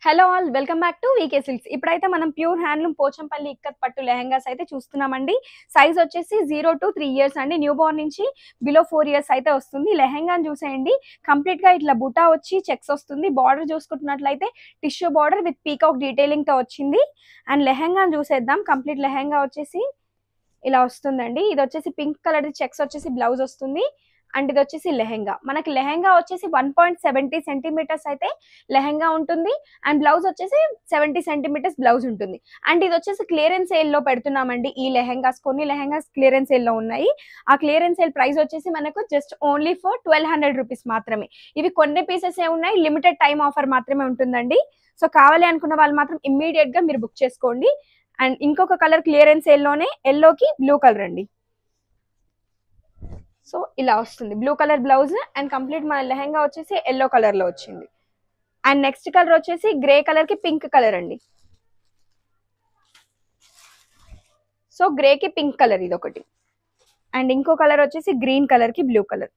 Hello all welcome back to VK Silks. ఇప్పుడైతే మనం pure handloom Pochampally ikat పట్టు లెహంగాస్ అయితే చూస్తున్నామండి. సైజ్ వచ్చేసి 0 to 3 ఇయర్స్ అండి. న్యూ బోర్న్ నుంచి బిలో 4 ఇయర్స్ అయితే వస్తుంది. లెహంగాని చూసేయండి, కంప్లీట్ గా ఇట్లా బుటా వచ్చి చెక్స్ వస్తుంది. బార్డర్ చూసుకుంటున్నట్లయితే tissue border with peacock detailing తో వచ్చింది. అండ్ లెహంగాని చూసేద్దాం. కంప్లీట్ లెహంగా వచ్చేసి ఇలా వస్తుందండి. ఇది వచ్చేసి పింక్ కలర్ చెక్స్ వచ్చేసి బ్లౌజ్ వస్తుంది. అండ్ ఇది వచ్చేసి లెహంగా. మనకి లెహంగా వచ్చేసి 1.70 సెంటీమీటర్స్ అయితే లెహంగా ఉంటుంది. అండ్ బ్లౌజ్ వచ్చేసి 70 సెంటీమీటర్స్ బ్లౌజ్ ఉంటుంది. అండ్ ఇది వచ్చేసి క్లియరెన్స్ సేల్ లో పెడుతున్నామండి. ఈ లెహంగాస్ కొన్ని లెహంగాస్ క్లియరెన్స్ సేల్ లో ఉన్నాయి. ఆ క్లియరెన్స్ సేల్ ప్రైస్ వచ్చేసి మనకు జస్ట్ ఓన్లీ ఫర్ 1200 రూపీస్ మాత్రమే. ఇవి కొన్ని పీసెస్ ఏ ఉన్నాయి, లిమిటెడ్ టైం ఆఫర్ మాత్రమే ఉంటుందండి. సో కావాలి అనుకున్న వాళ్ళు మాత్రం ఇమ్మీడియట్ గా మీరు బుక్ చేసుకోండి. అండ్ ఇంకొక కలర్ క్లియరెన్స్ సేల్ లోనే ఎల్లోకి బ్లూ కలర్ అండి. సో ఇలా వస్తుంది blue colour blouse. And complete మన లెహంగా వచ్చేసి ఎల్లో కలర్ లో వచ్చింది. అండ్ నెక్స్ట్ కలర్ వచ్చేసి గ్రే కలర్ కి పింక్ కలర్ అండి. సో గ్రే కి పింక్ కలర్ ఇది ఒకటి. అండ్ ఇంకో కలర్ వచ్చేసి గ్రీన్ కలర్ కి బ్లూ కలర్.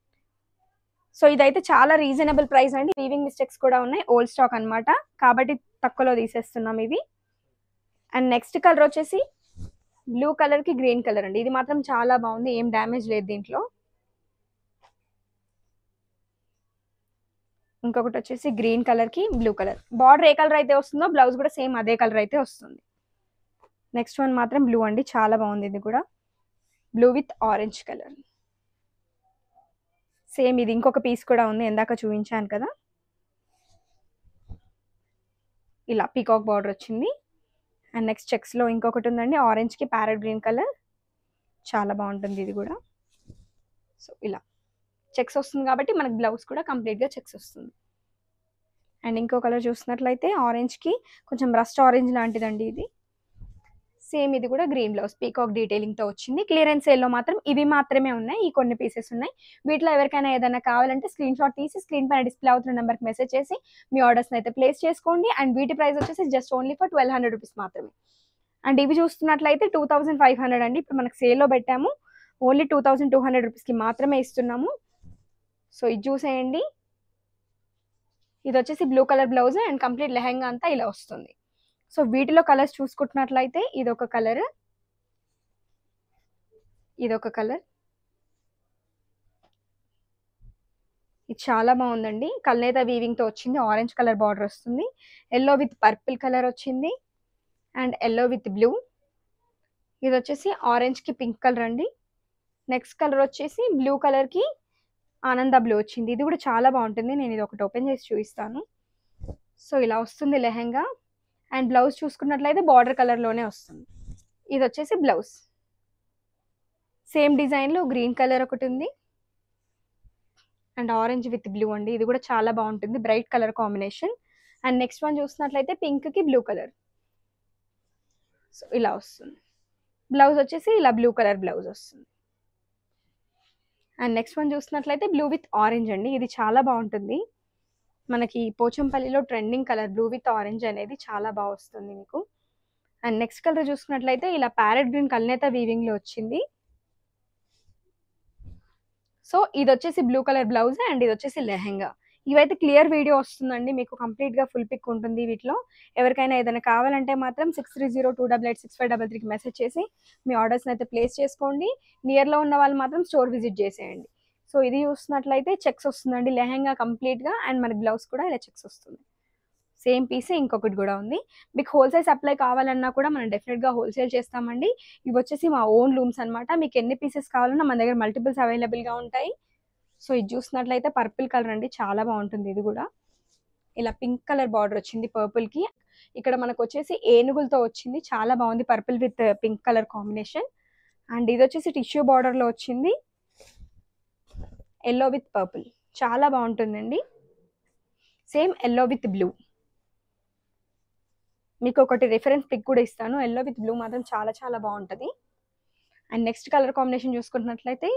సో ఇదైతే చాలా రీజనబుల్ ప్రైస్ అండి. వీవింగ్ మిస్టేక్స్ కూడా ఉన్నాయి, ఓల్డ్ స్టాక్ అన్నమాట, కాబట్టి తక్కువలో తీసేస్తున్నాం ఇవి. అండ్ నెక్స్ట్ కలర్ వచ్చేసి బ్లూ కలర్ కి గ్రీన్ కలర్ అండి. ఇది మాత్రం చాలా బాగుంది, ఏం డ్యామేజ్ లేదు దీంట్లో. ఇంకొకటి వచ్చేసి గ్రీన్ కలర్ కి బ్లూ కలర్. బార్డర్ ఏ కలర్ అయితే వస్తుందో బ్లౌజ్ కూడా సేమ్ అదే కలర్ అయితే వస్తుంది. నెక్స్ట్ వన్ మాత్రం బ్లూ అండి, చాలా బాగుంది. ఇది కూడా blue with orange colour. Same ఇది ఇంకొక పీస్ కూడా ఉంది, ఇందాక చూపించాను కదా. ఇలా పీకాక్ బార్డర్ వచ్చింది. అండ్ నెక్స్ట్ చెక్స్ లో ఇంకొకటి ఉందండి, ఆరెంజ్ కి ప్యారెట్ గ్రీన్ కలర్. చాలా బాగుంటుంది ఇది కూడా. సో ఇలా చెక్స్ వస్తుంది కాబట్టి మనకి బ్లౌజ్ కూడా కంప్లీట్ గా చెక్స్ వస్తుంది. అండ్ ఇంకో కలర్ చూసినట్లయితే ఆరెంజ్ కి కొంచెం రస్ట్ ఆరెంజ్ లాంటిదండి ఇది. సేమ్ ఇది కూడా గ్రీన్ బ్లౌజ్ పీకాక్ డీటెయిలింగ్ తో వచ్చింది. క్లియరెన్స్ సేల్ లో మాత్రం ఇవి మాత్రమే ఉన్నాయి, ఈ కొన్ని పీసెస్ ఉన్నాయి. వీటిలో ఎవరికైనా ఏదైనా కావాలంటే స్క్రీన్ షాట్ తీసి స్క్రీన్ పైన డిస్ప్లే అవుతున్న నెంబర్కి మెసేజ్ చేసి మీ ఆర్డర్స్ అయితే ప్లేస్ చేసుకోండి. అండ్ వీటి ప్రైస్ వచ్చేసి జస్ట్ ఓన్లీ ఫర్ 1200 రూపీస్ మాత్రమే. అండ్ ఇవి చూస్తున్నట్లయితే 2500 అండి. ఇప్పుడు మనకు సేల్ లో పెట్టాము, ఓన్లీ 2200 రూపీస్ కి మాత్రమే ఇస్తున్నాము. సో ఇది చూసేయండి. ఇది వచ్చేసి blue colour blouse and complete lehenga అంతా ఇలా వస్తుంది. సో వీటిలో కలర్స్ చూసుకుంటున్నట్లయితే ఇదొక కలర్, ఇదొక కలర్. ఇది చాలా బాగుందండి, కల్నేత వీవింగ్ తో వచ్చింది. ఆరెంజ్ కలర్ బార్డర్ వస్తుంది. ఎల్లో విత్ పర్పుల్ కలర్ వచ్చింది. And yellow with blue. ఇది వచ్చేసి ఆరెంజ్ కి పింక్ కలర్ అండి. నెక్స్ట్ కలర్ వచ్చేసి బ్లూ కలర్ కి ఆనంద బ్లూ వచ్చింది. ఇది కూడా చాలా బాగుంటుంది. నేను ఇది ఒకటి ఓపెన్ చేసి చూపిస్తాను. సో ఇలా వస్తుంది లెహంగా. అండ్ బ్లౌజ్ చూసుకున్నట్లయితే బార్డర్ కలర్ లోనే వస్తుంది. ఇది వచ్చేసి బ్లౌజ్. సేమ్ డిజైన్ లో గ్రీన్ కలర్ ఒకటి ఉంది. అండ్ ఆరెంజ్ విత్ బ్లూ అండి, ఇది కూడా చాలా బాగుంటుంది, bright colour combination. And next one చూసినట్లయితే పింక్ కి బ్లూ కలర్. సో ఇలా వస్తుంది. బ్లౌజ్ వచ్చేసి ఇలా బ్లూ కలర్ బ్లౌజ్ వస్తుంది. అండ్ నెక్స్ట్ వన్ చూసినట్లయితే బ్లూ విత్ ఆరెంజ్ అండి. ఇది చాలా బాగుంటుంది, మనకి పోచంపల్లిలో trending colour blue with orange అనేది చాలా బాగా వస్తుంది మీకు. అండ్ నెక్స్ట్ కలర్ చూసుకున్నట్లయితే ఇలా ప్యారెట్ గ్రీన్ కల్నేత వీవింగ్ లో వచ్చింది. సో ఇది వచ్చేసి బ్లూ కలర్ బ్లౌజ్ అండ్ ఇది వచ్చేసి లెహంగా. ఇవైతే క్లియర్ వీడియో వస్తుందండి మీకు, కంప్లీట్ గా ఫుల్ పిక్ ఉంటుంది వీటిలో. ఎవరికైనా ఏదైనా కావాలంటే మాత్రం 6302886533కి మెసేజ్ చేసి మీ ఆర్డర్స్ అయితే ప్లేస్ చేసుకోండి. నియర్ లో ఉన్న వాళ్ళు మాత్రం స్టోర్ విజిట్ చేసేయండి. సో ఇది చూసినట్లయితే చెక్స్ వస్తుందండి లెహంగా కంప్లీట్ గా. అండ్ మనకి బ్లౌజ్ కూడా ఇలా చెక్స్ వస్తుంది. సేమ్ పీస్ ఇంకొకటి కూడా ఉంది. మీకు హోల్సేల్ సప్లై కావాలన్నా కూడా మనం డెఫినెట్ గా హోల్సేల్ చేస్తామండి. ఇవి వచ్చేసి మా ఓన్ లూమ్స్ అనమాట. మీకు ఎన్ని పీసెస్ కావాలన్నా మన దగ్గర మల్టిపుల్స్ అవైలబుల్ గా ఉంటాయి. సో ఇది చూసినట్లయితే పర్పుల్ కలర్ అండి, చాలా బాగుంటుంది. ఇది కూడా ఇలా పింక్ కలర్ బార్డర్ వచ్చింది పర్పుల్ కి. ఇక్కడ మనకు వచ్చేసి ఏనుగులతో వచ్చింది, చాలా బాగుంది, purple with pink colour combination. And ఇది వచ్చేసి టిష్యూ బార్డర్ లో వచ్చింది, ఎల్లో విత్ పర్పుల్, చాలా బాగుంటుందండి. Same yellow with blue. మీకు ఒకటి రిఫరెన్స్ పిక్ కూడా ఇస్తాను, ఎల్లో విత్ బ్లూ మాత్రం చాలా చాలా బాగుంటుంది. అండ్ నెక్స్ట్ కలర్ కాంబినేషన్ చూసుకున్నట్లయితే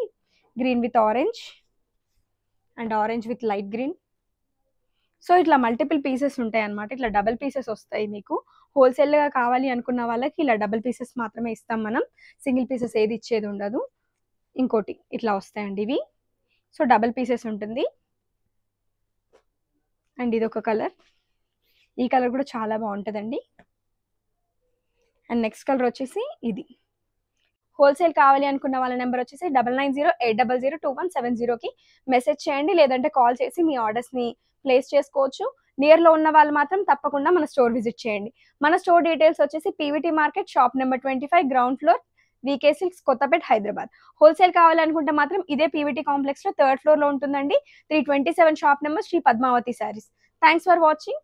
green with orange and orange with light green. So ఇట్లా మల్టిపుల్ పీసెస్ ఉంటాయి అన్నమాట, ఇట్లా డబల్ పీసెస్ వస్తాయి మీకు. హోల్సేల్గా కావాలి అనుకున్న వాళ్ళకి ఇలా డబల్ పీసెస్ మాత్రమే ఇస్తాం మనం, సింగిల్ పీసెస్ ఏది ఇచ్చేది ఉండదు. ఇంకోటి ఇట్లా వస్తాయండి ఇవి. సో డబల్ పీసెస్ ఉంటుంది. అండ్ ఇది ఒక కలర్, ఈ కలర్ కూడా చాలా బాగుంటుందండి. అండ్ నెక్స్ట్ కలర్ వచ్చేసి ఇది. హోల్సేల్ కావాలి అనుకున్న వాళ్ళ నెంబర్ వచ్చేసి 9908002170కి మెసేజ్ చేయండి, లేదంటే కాల్ చేసి మీ ఆర్డర్స్ని ప్లేస్ చేసుకోవచ్చు. నియర్లో ఉన్న వాళ్ళు మాత్రం తప్పకుండా మన స్టోర్ విజిట్ చేయండి. మన స్టోర్ డీటెయిల్స్ వచ్చేసి PVT market, shop number 25, ground floor, VK silks, Kothapet, Hyderabad. Wholesale కావాలనుకుంటే మాత్రం ఇదే పీవీటీ కాంప్లెక్స్లో 3rd ఫ్లోర్లో ఉంటుందండి. 327 shop number, Sri Padmavathi Sarees. Thanks for watching.